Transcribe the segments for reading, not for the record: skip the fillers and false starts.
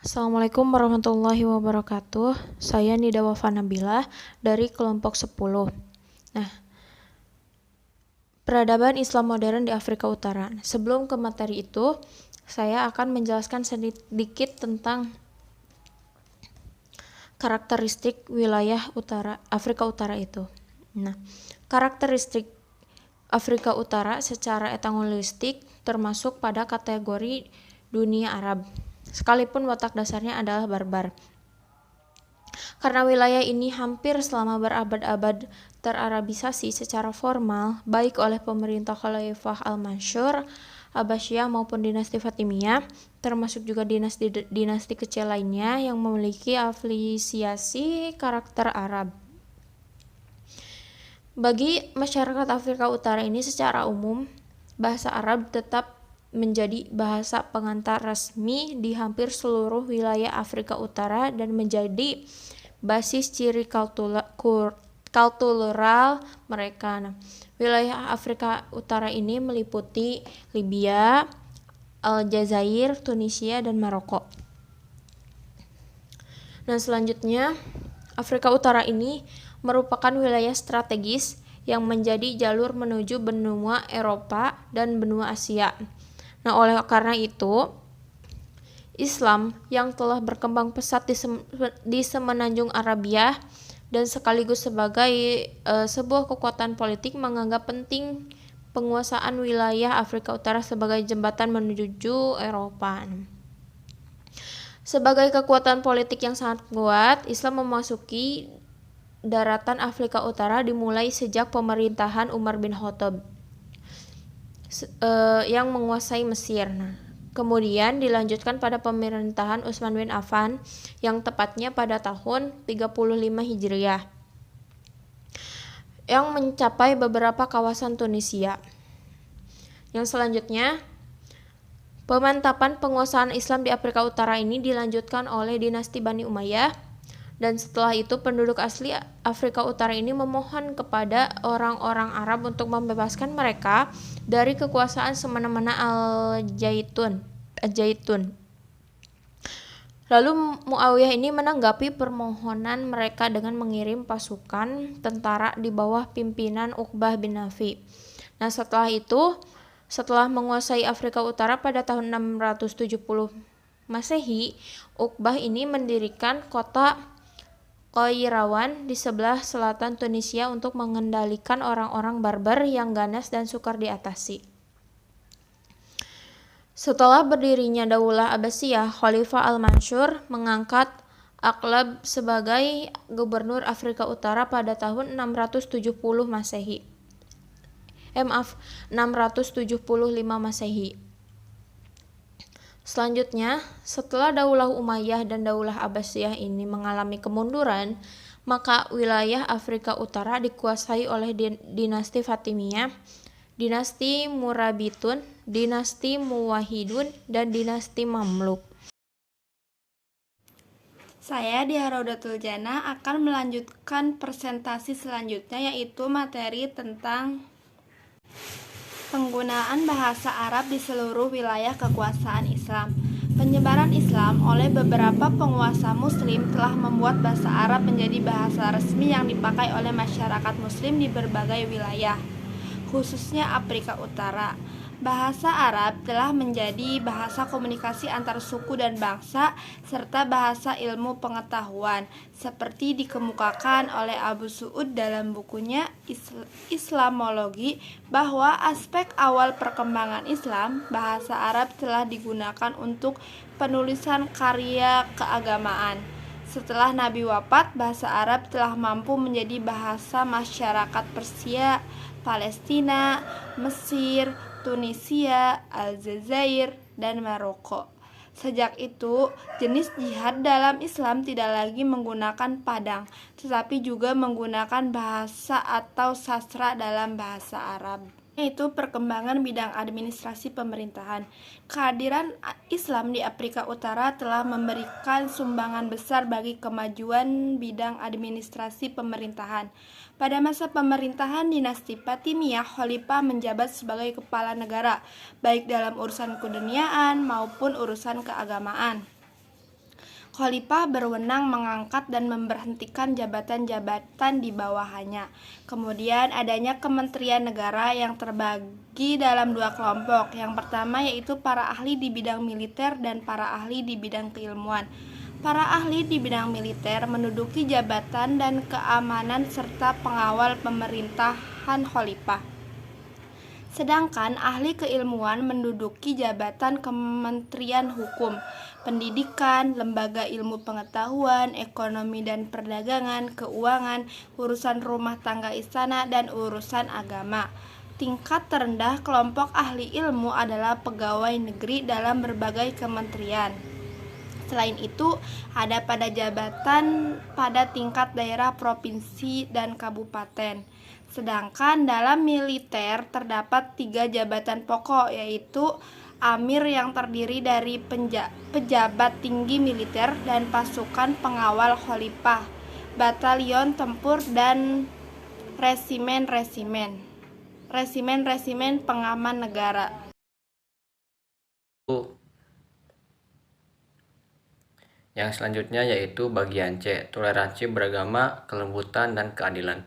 Assalamualaikum warahmatullahi wabarakatuh. Saya Nida Wafa Nabila dari kelompok 10. Nah, peradaban Islam modern di Afrika Utara. Sebelum ke materi itu, saya akan menjelaskan sedikit tentang karakteristik wilayah Afrika Utara itu. Nah, karakteristik Afrika Utara secara etnologistik termasuk pada kategori dunia Arab, sekalipun watak dasarnya adalah barbar. Karena wilayah ini hampir selama berabad-abad terarabisasi secara formal, baik oleh pemerintah Khalifah Al-Mansur, Abbasiyah maupun dinasti Fatimiyah, termasuk juga dinasti kecil lainnya yang memiliki afiliasi karakter Arab. Bagi masyarakat Afrika Utara ini secara umum, bahasa Arab tetap menjadi bahasa pengantar resmi di hampir seluruh wilayah Afrika Utara dan menjadi basis ciri kultural mereka. Nah, wilayah Afrika Utara ini meliputi Libya, Aljazair, Tunisia, dan Maroko. Dan selanjutnya, Afrika Utara ini merupakan wilayah strategis yang menjadi jalur menuju benua Eropa dan benua Asia. Nah, oleh karena itu, Islam yang telah berkembang pesat di semenanjung Arabia dan sekaligus sebagai sebuah kekuatan politik menganggap penting penguasaan wilayah Afrika Utara sebagai jembatan menuju Eropa. Sebagai kekuatan politik yang sangat kuat, Islam memasuki daratan Afrika Utara dimulai sejak pemerintahan Umar bin Khattab yang menguasai Mesir. Nah, kemudian dilanjutkan pada pemerintahan Utsman bin Affan yang tepatnya pada tahun 35 Hijriah yang mencapai beberapa kawasan Tunisia. Yang selanjutnya, pemantapan penguasaan Islam di Afrika Utara ini dilanjutkan oleh dinasti Bani Umayyah, dan setelah itu penduduk asli Afrika Utara ini memohon kepada orang-orang Arab untuk membebaskan mereka dari kekuasaan semena-mena Al-Zaitun. Lalu Muawiyah ini menanggapi permohonan mereka dengan mengirim pasukan tentara di bawah pimpinan Uqbah bin Nafi. Nah, setelah menguasai Afrika Utara pada tahun 670 Masehi, Uqbah ini mendirikan kota Qairawan di sebelah selatan Tunisia untuk mengendalikan orang-orang barbar yang ganas dan sukar diatasi. Setelah berdirinya Daulah Abbasiyah, Khalifah Al-Mansur mengangkat Aqlab sebagai gubernur Afrika Utara pada tahun 675 Masehi. Selanjutnya, setelah Daulah Umayyah dan Daulah Abbasiyah ini mengalami kemunduran, maka wilayah Afrika Utara dikuasai oleh dinasti Fatimiyah, dinasti Murabitun, dinasti Muwahhidun, dan dinasti Mamluk. Saya di Haraudatul Jannah akan melanjutkan presentasi selanjutnya, yaitu materi tentang penggunaan bahasa Arab di seluruh wilayah kekuasaan Islam. Penyebaran Islam oleh beberapa penguasa Muslim telah membuat bahasa Arab menjadi bahasa resmi yang dipakai oleh masyarakat Muslim di berbagai wilayah, khususnya Afrika Utara. Bahasa Arab telah menjadi bahasa komunikasi antar suku dan bangsa serta bahasa ilmu pengetahuan, seperti dikemukakan oleh Abu Su'ud dalam bukunya Islamologi, bahwa aspek awal perkembangan Islam, bahasa Arab telah digunakan untuk penulisan karya keagamaan. Setelah Nabi wafat, bahasa Arab telah mampu menjadi bahasa masyarakat Persia, Palestina, Mesir, Tunisia, Aljazair, dan Maroko. Sejak itu, jenis jihad dalam Islam tidak lagi menggunakan padang, tetapi juga menggunakan bahasa atau sastra dalam bahasa Arab, yaitu perkembangan bidang administrasi pemerintahan. Kehadiran Islam di Afrika Utara telah memberikan sumbangan besar bagi kemajuan bidang administrasi pemerintahan. Pada masa pemerintahan dinasti Fatimiyah, Khalifah menjabat sebagai kepala negara, baik dalam urusan keduniaan maupun urusan keagamaan. Khalifah berwenang mengangkat dan memberhentikan jabatan-jabatan di bawahannya. Kemudian adanya kementerian negara yang terbagi dalam dua kelompok. Yang pertama yaitu para ahli di bidang militer dan para ahli di bidang keilmuan. Para ahli di bidang militer menduduki jabatan dan keamanan serta pengawal pemerintahan khalifah. Sedangkan ahli keilmuan menduduki jabatan Kementerian Hukum, Pendidikan, Lembaga Ilmu Pengetahuan, Ekonomi dan Perdagangan, Keuangan, Urusan Rumah Tangga Istana, dan Urusan Agama. Tingkat terendah kelompok ahli ilmu adalah pegawai negeri dalam berbagai kementerian. Selain itu, ada pada jabatan pada tingkat daerah, provinsi, dan kabupaten. Sedangkan dalam militer terdapat 3 jabatan pokok, yaitu Amir yang terdiri dari pejabat tinggi militer dan pasukan pengawal khalifah, batalion tempur, dan resimen pengaman negara. Yang selanjutnya yaitu bagian C, toleransi beragama, kelembutan, dan keadilan.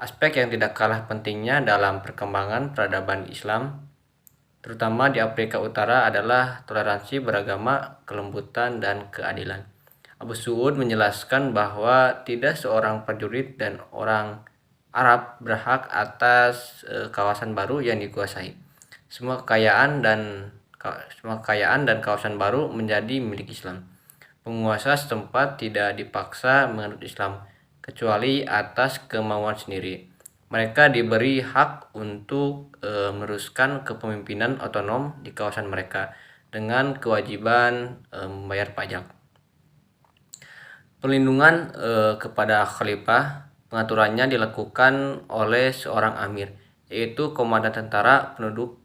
Aspek yang tidak kalah pentingnya dalam perkembangan peradaban Islam, terutama di Afrika Utara, adalah toleransi beragama, kelembutan, dan keadilan. Abu Su'ud menjelaskan bahwa tidak seorang prajurit dan orang Arab berhak atas kawasan baru yang dikuasai. Semua kekayaan dan kawasan baru menjadi milik Islam. Penguasa setempat tidak dipaksa menganut Islam, kecuali atas kemauan sendiri. Mereka diberi hak untuk meneruskan kepemimpinan otonom di kawasan mereka dengan kewajiban membayar pajak. Perlindungan kepada khalifah, pengaturannya dilakukan oleh seorang amir, yaitu komandan tentara,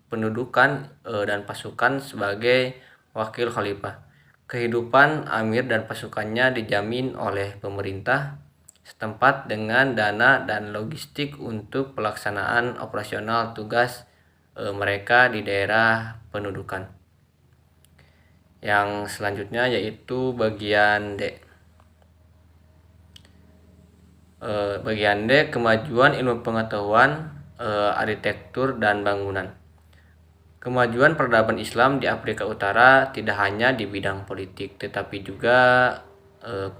pendudukan dan pasukan sebagai wakil khalifah. Kehidupan amir dan pasukannya dijamin oleh pemerintah setempat dengan dana dan logistik untuk pelaksanaan operasional tugas mereka di daerah pendudukan. Yang selanjutnya yaitu bagian D. Bagian D, kemajuan ilmu pengetahuan, arsitektur, dan bangunan. Kemajuan peradaban Islam di Afrika Utara tidak hanya di bidang politik, tetapi juga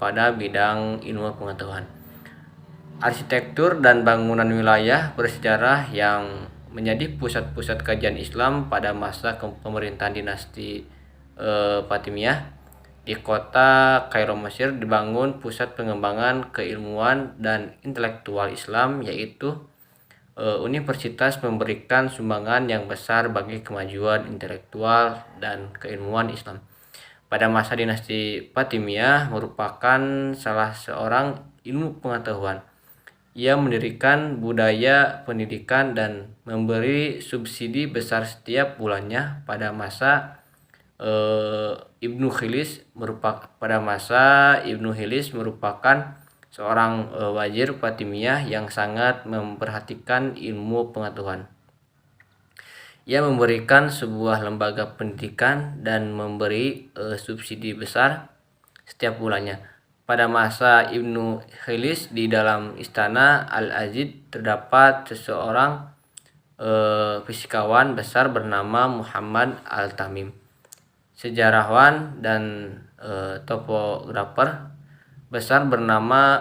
pada bidang ilmu pengetahuan. Arsitektur dan bangunan wilayah bersejarah yang menjadi pusat-pusat kajian Islam pada masa pemerintahan dinasti Fatimiyah. Di kota Kairo, Mesir, dibangun pusat pengembangan keilmuan dan intelektual Islam, yaitu universitas memberikan sumbangan yang besar bagi kemajuan intelektual dan keilmuan Islam. Pada masa dinasti Fatimiyah merupakan salah seorang ilmu pengetahuan. Ia mendirikan budaya pendidikan dan memberi subsidi besar setiap bulannya. Pada masa Ibnu Khilis merupakan seorang wazir Fatimiyah yang sangat memperhatikan ilmu pengetahuan. Ia memberikan sebuah lembaga pendidikan dan memberi subsidi besar setiap bulannya. Pada masa Ibnu Khilis, di dalam istana Al-Azid terdapat seseorang fisikawan besar bernama Muhammad Al-Tamim. Sejarawan dan topografer besar bernama